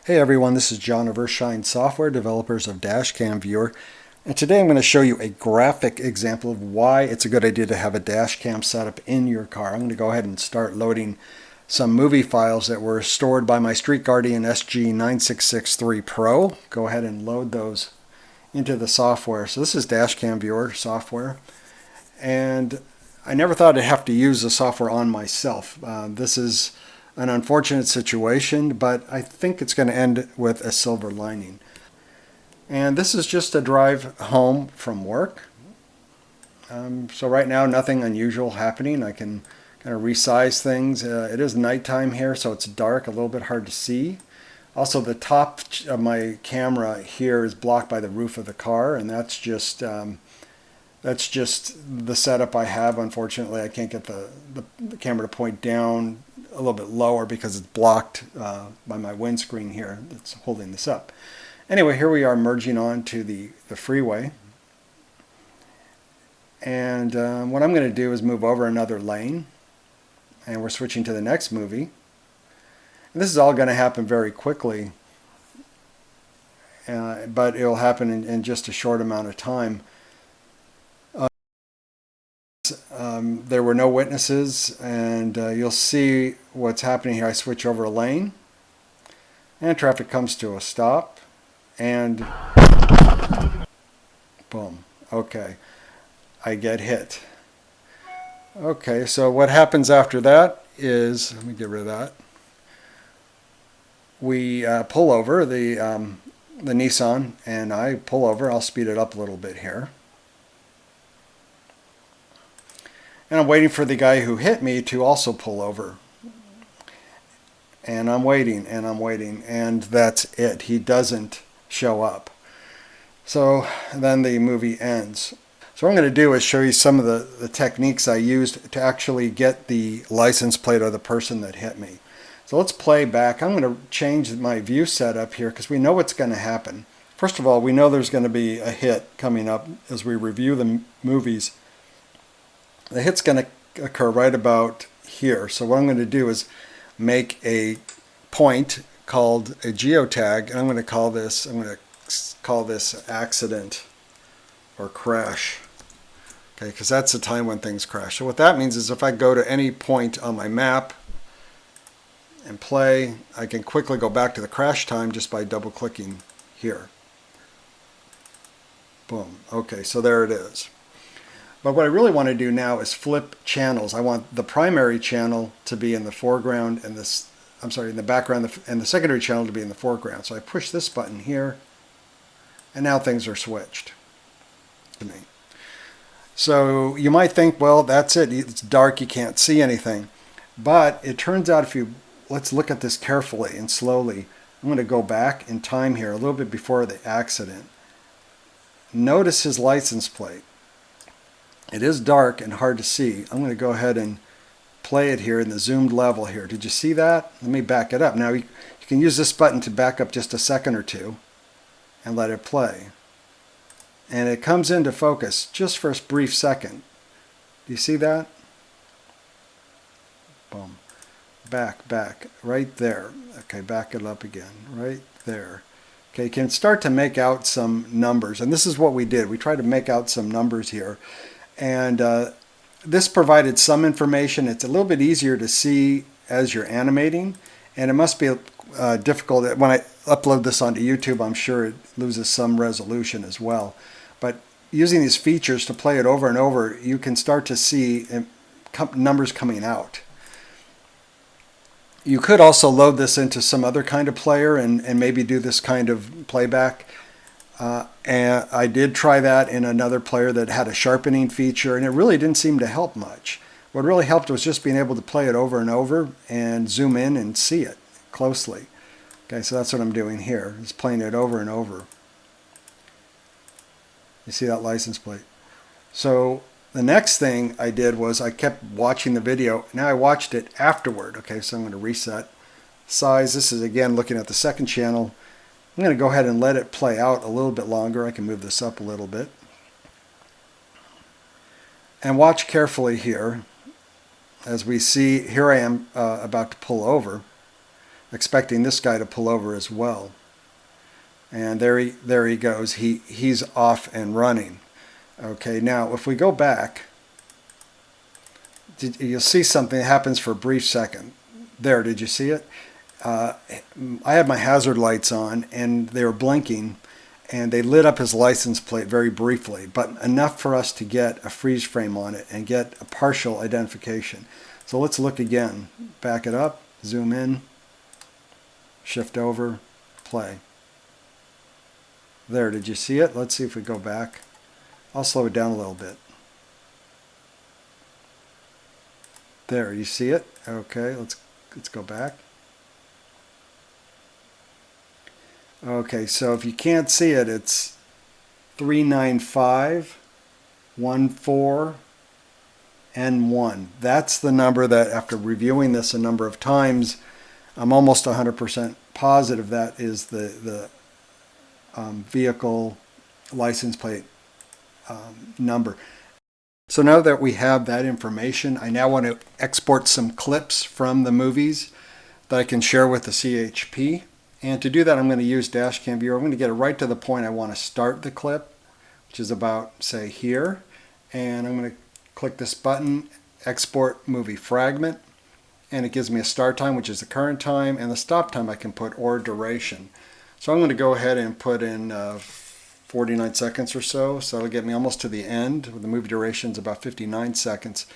Hey everyone, this is John of Earthshine Software, developers of Dashcam Viewer, and today I'm going to show you a graphic example of why it's a good idea to have a dashcam setup in your car. I'm going to go ahead and start loading some movie files that were stored by my Street Guardian SG9663 Pro. Go ahead and load those into the software. So this is Dashcam Viewer software, and I never thought I'd have to use the software on myself. This is an unfortunate situation, but I think it's going to end with a silver lining. And this is just a drive home from work. So right now, nothing unusual happening. I can kind of resize things. It is nighttime here, so it's dark, a little bit hard to see. Also, the top of my camera here is blocked by the roof of the car, and that's just the setup I have. Unfortunately, I can't get the camera to point down a little bit lower because it's blocked by my windscreen here that's holding this up. Anyway, here we are merging on to the freeway. And what I'm going to do is move over another lane. And we're switching to the next movie. And this is all going to happen very quickly. But it'll happen in just a short amount of time. There were no witnesses, and you'll see what's happening here. I switch over a lane, and traffic comes to a stop, and boom. Okay, I get hit. Okay, so what happens after that is, let me get rid of that. We pull over the Nissan, and I pull over. I'll speed it up a little bit here. And I'm waiting for the guy who hit me to also pull over. And I'm waiting, and that's it. He doesn't show up. So then the movie ends. So what I'm going to do is show you some of the techniques I used to actually get the license plate of the person that hit me. So let's play back. I'm going to change my view setup here because we know what's going to happen. First of all, we know there's going to be a hit coming up as we review the movies. The hit's going to occur right about here. So what I'm going to do is make a point called a geotag, and I'm going to call this accident or crash. Okay, because that's the time when things crash. So what that means is if I go to any point on my map and play, I can quickly go back to the crash time just by double clicking here. Boom. Okay, so there it is. But what I really want to do now is flip channels. I want the primary channel to be in the foreground and in the background, and the secondary channel to be in the foreground. So I push this button here, and now things are switched to me. So you might think, well, that's it. It's dark, you can't see anything. But it turns out let's look at this carefully and slowly. I'm going to go back in time here a little bit before the accident. Notice his license plate. It is dark and hard to see. I'm going to go ahead and play it here in the zoomed level here. Did you see that? Let me back it up. Now you can use this button to back up just a second or two and let it play. And it comes into focus just for a brief second. Do you see that? Boom. Back, right there. Okay, back it up again, right there. Okay, you can start to make out some numbers. And this is what we did. We tried to make out some numbers here. And this provided some information. It's a little bit easier to see as you're animating, and it must be difficult. When I upload this onto YouTube, I'm sure it loses some resolution as well. But using these features to play it over and over, you can start to see numbers coming out. You could also load this into some other kind of player and maybe do this kind of playback. And I did try that in another player that had a sharpening feature, and it really didn't seem to help much. What really helped was just being able to play it over and over and zoom in and see it closely. Okay, so that's what I'm doing here, is playing it over and over. You see that license plate? So the next thing I did was I kept watching the video. Now I watched it afterward. Okay, so I'm going to reset size. This is again looking at the second channel. I'm going to go ahead and let it play out a little bit longer. I can move this up a little bit. And watch carefully here as we see, here I am about to pull over. expecting this guy to pull over as well. And there he goes. He's off and running. Okay, now if we go back, you'll see something that happens for a brief second. There, did you see it? I had my hazard lights on and they were blinking, and they lit up his license plate very briefly, but enough for us to get a freeze frame on it and get a partial identification. So let's look again. Back it up, zoom in, shift over, play. There, did you see it? Let's see if we go back. I'll slow it down a little bit. There, you see it? Okay, let's go back. Okay, so if you can't see it, it's 39514N1. That's the number that, after reviewing this a number of times, I'm almost 100% positive that is the vehicle license plate number. So now that we have that information, I now want to export some clips from the movies that I can share with the CHP. And to do that, I'm going to use Dashcam Viewer. I'm going to get it right to the point I want to start the clip, which is about, say, here. And I'm going to click this button, Export Movie Fragment. And it gives me a start time, which is the current time, and the stop time I can put, or duration. So I'm going to go ahead and put in 49 seconds or so. So that'll get me almost to the end. The movie duration is about 59 seconds.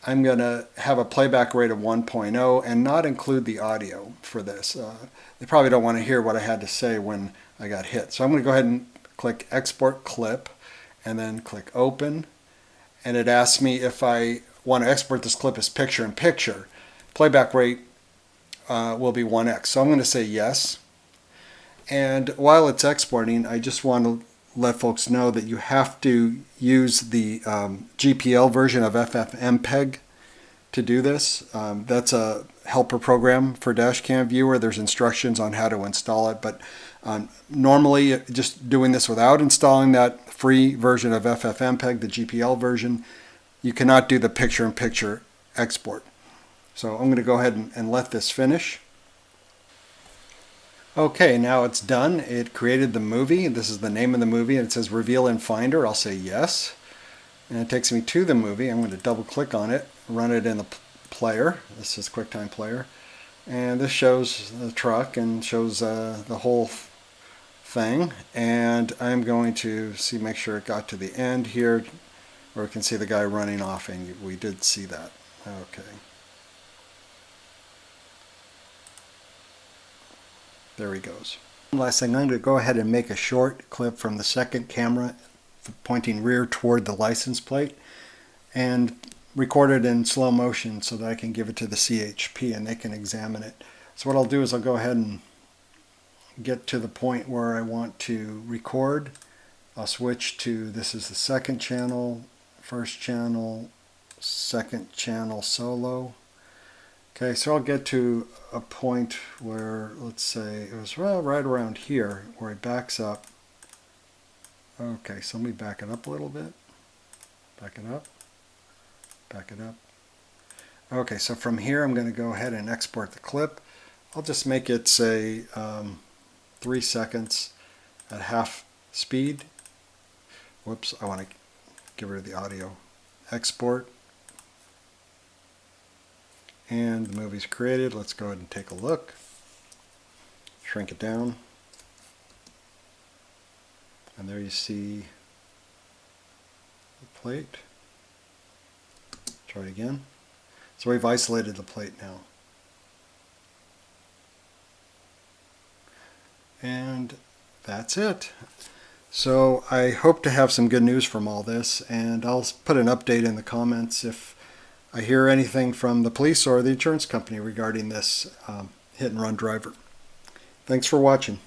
I'm going to have a playback rate of 1.0 and not include the audio for this. They probably don't want to hear what I had to say when I got hit. So I'm going to go ahead and click Export Clip and then click Open. And it asks me if I want to export this clip as picture-in-picture. Playback rate will be 1x. So I'm going to say yes. And while it's exporting, I just want to let folks know that you have to use the GPL version of FFmpeg to do this. That's a helper program for Dashcam Viewer. There's instructions on how to install it, but normally just doing this without installing that free version of FFmpeg, the GPL version, you cannot do the picture-in-picture export. So I'm going to go ahead and let this finish. Okay, now it's done. It created the movie. This is the name of the movie, and it says Reveal in Finder. I'll say yes. And it takes me to the movie. I'm going to double click on it, run it in the player. This is QuickTime Player. And this shows the truck and shows the whole thing. And I'm going to make sure it got to the end here, where we can see the guy running off, and we did see that. Okay. There he goes. Last thing, I'm going to go ahead and make a short clip from the second camera pointing rear toward the license plate and record it in slow motion so that I can give it to the CHP and they can examine it. So what I'll do is I'll go ahead and get to the point where I want to record. I'll switch to, this is the second channel, first channel, second channel solo. Okay, so I'll get to a point where, let's say, it was right around here where it backs up. Okay, so let me back it up a little bit. Back it up. Back it up. Okay, so from here I'm going to go ahead and export the clip. I'll just make it, say, 3 seconds at half speed. Whoops, I want to get rid of the audio. Export. And the movie's created. Let's go ahead and take a look. Shrink it down. And there you see the plate. Try it again. So we've isolated the plate now. And that's it. So I hope to have some good news from all this, and I'll put an update in the comments if I hear anything from the police or the insurance company regarding this hit and run driver. Thanks for watching.